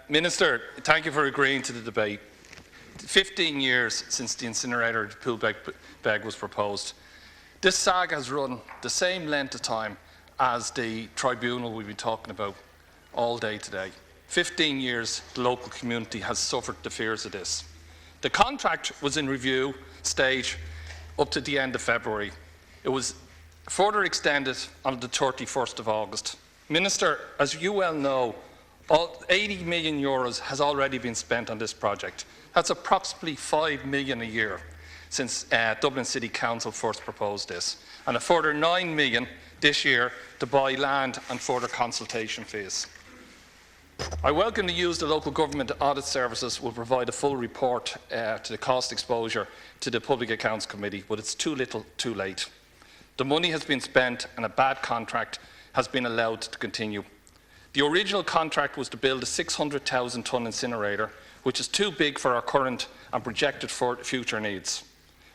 Minister, thank you for agreeing to the debate. 15 years since the incinerator at Poolbeg was proposed. This saga has run the same length of time as the tribunal we've been talking about all day today. 15 years the local community has suffered the fears of this. The contract was in review stage up to the end of February. It was further extended on the 31st of August. Minister, as you well know, €80 million has already been spent on this project. That's approximately €5 million a year since Dublin City Council first proposed this, and a further €9 million this year to buy land and further consultation fees. I welcome the news the local government audit services will provide a full report to the cost exposure to the Public Accounts Committee, but it's too little, too late. The money has been spent and a bad contract has been allowed to continue. The original contract was to build a 600,000 tonne incinerator, which is too big for our current and projected future needs.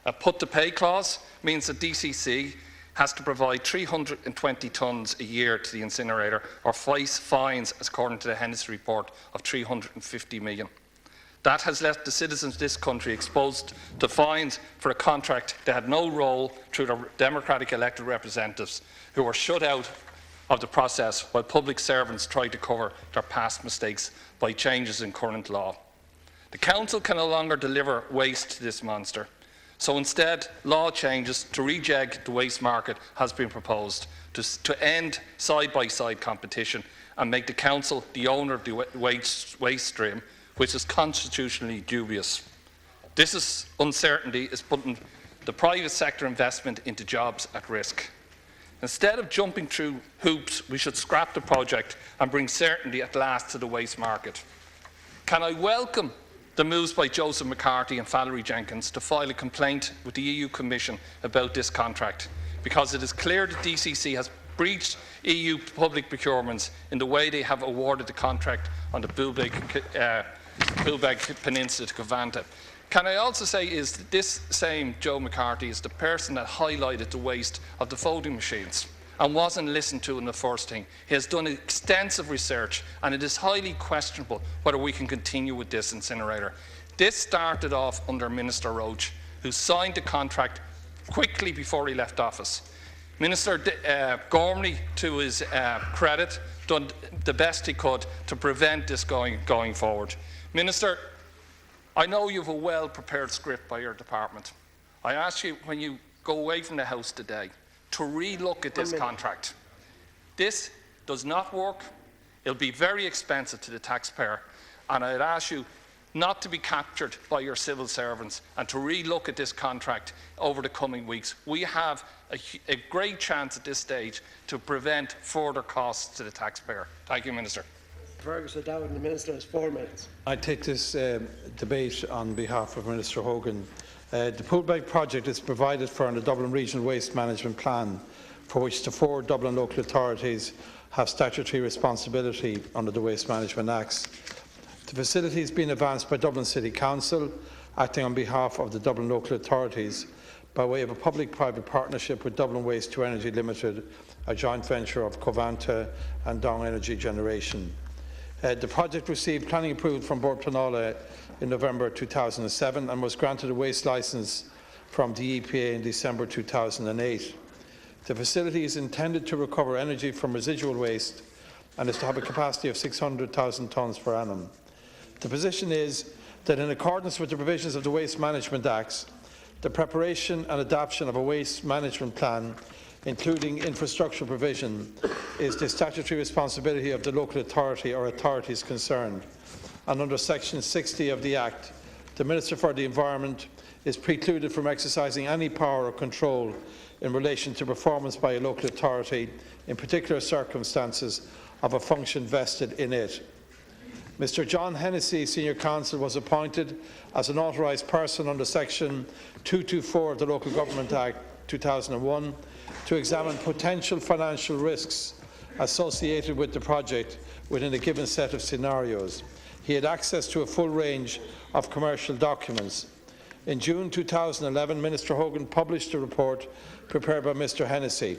A put-to-pay clause means that DCC has to provide 320 tonnes a year to the incinerator or face fines, as according to the Hennessy report, of €350 million. That has left the citizens of this country exposed to fines for a contract that had no role through their democratic elected representatives, who were shut out of the process while public servants tried to cover their past mistakes by changes in current law. The Council can no longer deliver waste to this monster, so instead law changes to rejig the waste market has been proposed to end side-by-side competition and make the Council the owner of the waste stream, which is constitutionally dubious. This uncertainty is putting the private sector investment into jobs at risk. Instead of jumping through hoops, we should scrap the project and bring certainty at last to the waste market. Can I welcome the moves by Joseph McCarthy and Valerie Jenkins to file a complaint with the EU Commission about this contract, because it is clear that DCC has breached EU public procurements in the way they have awarded the contract on the Poolbeg Peninsula to Covanta. Can I also say is that this same Joe McCarthy is the person that highlighted the waste of the folding machines and wasn't listened to in the first thing. He has done extensive research, and it is highly questionable whether we can continue with this incinerator. This started off under Minister Roach, who signed the contract quickly before he left office. Minister Gormley, to his credit, done the best he could to prevent this going forward. Minister, I know you have a well-prepared script by your department. I ask you, when you go away from the House today, to re-look at this contract. This does not work. It'll be very expensive to the taxpayer, and I'd ask you not to be captured by your civil servants and to re-look at this contract over the coming weeks. We have a great chance at this stage to prevent further costs to the taxpayer. Thank you, Minister. Ferguson Dowden, the Minister has 4 minutes. I take this debate on behalf of Minister Hogan. The Poolbeg project is provided for in the Dublin Regional Waste Management Plan, for which the 4 Dublin local authorities have statutory responsibility under the Waste Management Acts. The facility has been advanced by Dublin City Council, acting on behalf of the Dublin local authorities, by way of a public-private partnership with Dublin Waste to Energy Limited, a joint venture of Covanta and Dong Energy Generation. The project received planning approval from Bord Pleanála in November 2007 and was granted a waste licence from the EPA in December 2008. The facility is intended to recover energy from residual waste and is to have a capacity of 600,000 tonnes per annum. The position is that, in accordance with the provisions of the Waste Management Acts, the preparation and adoption of a waste management plan, including infrastructure provision, is the statutory responsibility of the local authority or authorities concerned. And under Section 60 of the Act, the Minister for the Environment is precluded from exercising any power or control in relation to performance by a local authority in particular circumstances of a function vested in it. Mr. John Hennessy, Senior Counsel, was appointed as an authorised person under Section 224 of the Local Government Act 2001 to examine potential financial risks associated with the project within a given set of scenarios. He had access to a full range of commercial documents. In June 2011, Minister Hogan published a report prepared by Mr. Hennessy.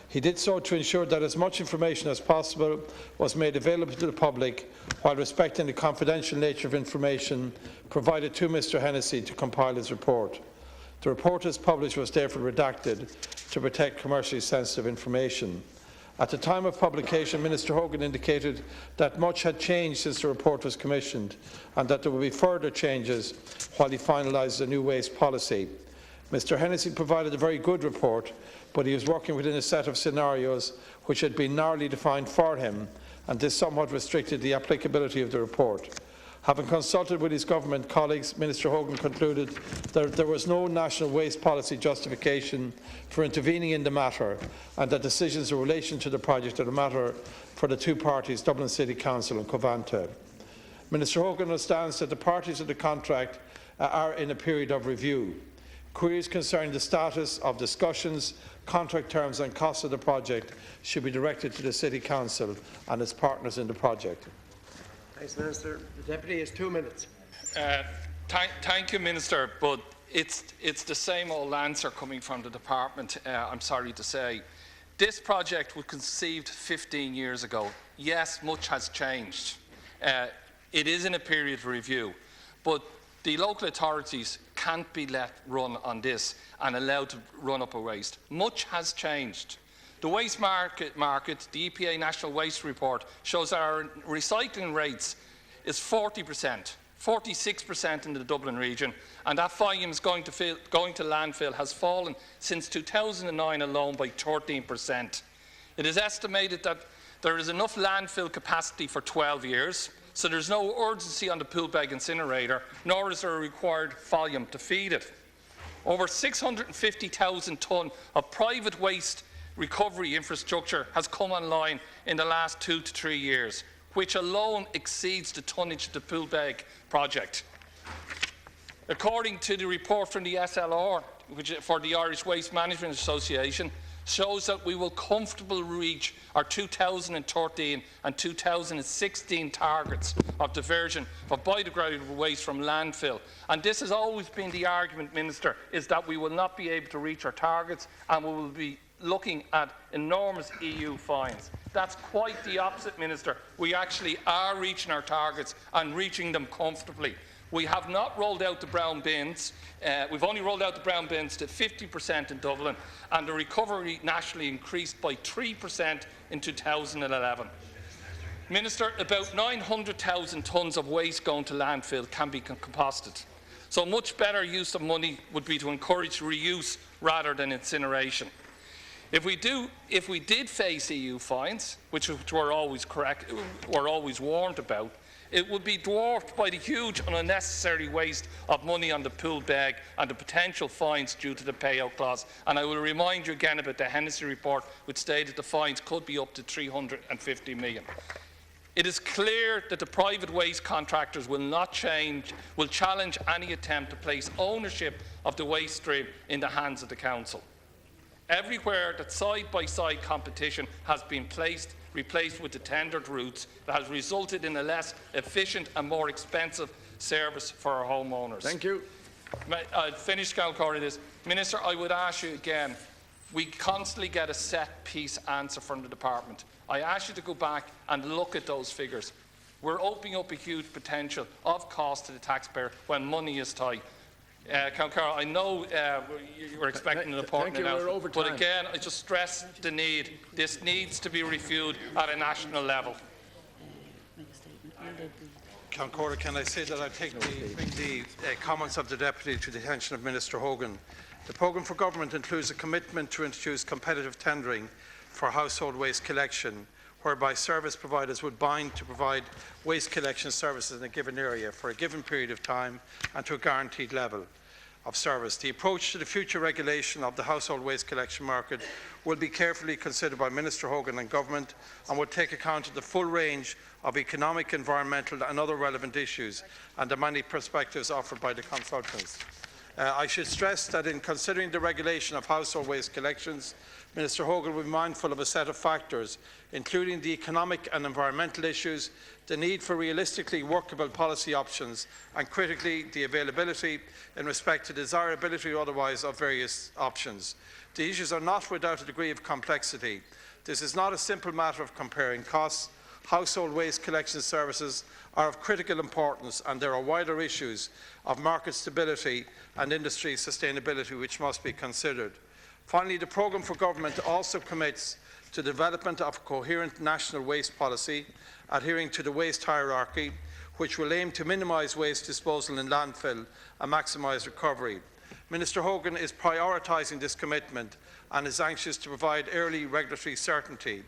He did so to ensure that as much information as possible was made available to the public while respecting the confidential nature of information provided to Mr Hennessy to compile his report. The report as published was therefore redacted to protect commercially sensitive information. At the time of publication, Minister Hogan indicated that much had changed since the report was commissioned and that there would be further changes while he finalised the new waste policy. Mr Hennessy provided a very good report, but he was working within a set of scenarios which had been narrowly defined for him, and this somewhat restricted the applicability of the report. Having consulted with his government colleagues, Minister Hogan concluded that there was no national waste policy justification for intervening in the matter, and that decisions in relation to the project are a matter for the two parties, Dublin City Council and Covanta. Minister Hogan understands that the parties of the contract are in a period of review. Queries concerning the status of discussions, contract terms and costs of the project should be directed to the City Council and its partners in the project. Thanks, Minister. The Deputy has 2 minutes. Thank you, Minister, but it's the same old answer coming from the department, I'm sorry to say. This project was conceived 15 years ago. Yes, much has changed. It is in a period of review, but the local authorities can't be let run on this and allowed to run up a waste. Much has changed. The waste market, the EPA National Waste Report, shows that our recycling rates is 40%, 46% in the Dublin region, and that volume is going to landfill has fallen since 2009 alone by 13%. It is estimated that there is enough landfill capacity for 12 years, so there's no urgency on the Poolbeg incinerator, nor is there a required volume to feed it. Over 650,000 tonne of private waste recovery infrastructure has come online in the last 2 to 3 years, which alone exceeds the tonnage of the Poolbeg project. According to the report from the SLR, which for the Irish Waste Management Association, shows that we will comfortably reach our 2013 and 2016 targets of diversion of biodegradable waste from landfill. And this has always been the argument, Minister, is that we will not be able to reach our targets and we will be looking at enormous EU fines. That's quite the opposite, Minister. We actually are reaching our targets and reaching them comfortably. We have not rolled out the brown bins. We've only rolled out the brown bins to 50% in Dublin, and the recovery nationally increased by 3% in 2011. Minister, about 900,000 tonnes of waste going to landfill can be composted. So much better use of money would be to encourage reuse rather than incineration. If we did face EU fines, which we're always warned about, it would be dwarfed by the huge and unnecessary waste of money on the Poolbeg and the potential fines due to the payout clause. And I will remind you again about the Hennessy report, which stated the fines could be up to 350 million. It is clear that the private waste contractors will challenge any attempt to place ownership of the waste stream in the hands of the Council. Everywhere that side-by-side competition has been replaced with the tendered routes, that has resulted in a less efficient and more expensive service for our homeowners. Thank you. I'll finish, Calcorey, this. Minister, I would ask you again, we constantly get a set-piece answer from the department. I ask you to go back and look at those figures. We're opening up a huge potential of cost to the taxpayer when money is tight. Calcara, I know you were expecting an important announcement, but again, I just stress the need. This needs to be reviewed at a national level. Calcara, can I say that I bring the comments of the Deputy to the attention of Minister Hogan. The programme for government includes a commitment to introduce competitive tendering for household waste collection, whereby service providers would bind to provide waste collection services in a given area for a given period of time and to a guaranteed level of service. The approach to the future regulation of the household waste collection market will be carefully considered by Minister Hogan and Government and will take account of the full range of economic, environmental and other relevant issues and the many perspectives offered by the consultants. I should stress that in considering the regulation of household waste collections, Minister Hogan will be mindful of a set of factors, including the economic and environmental issues, the need for realistically workable policy options, and critically, the availability in respect to desirability or otherwise of various options. The issues are not without a degree of complexity. This is not a simple matter of comparing costs. Household waste collection services are of critical importance, and there are wider issues of market stability and industry sustainability which must be considered. Finally, the programme for government also commits to the development of a coherent national waste policy, adhering to the waste hierarchy, which will aim to minimise waste disposal in landfill and maximise recovery. Minister Hogan is prioritising this commitment and is anxious to provide early regulatory certainty.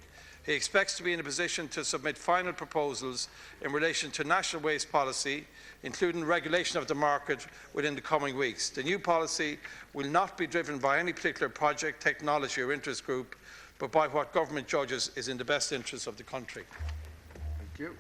He expects to be in a position to submit final proposals in relation to national waste policy, including regulation of the market, within the coming weeks. The new policy will not be driven by any particular project, technology or interest group, but by what government judges is in the best interest of the country. Thank you.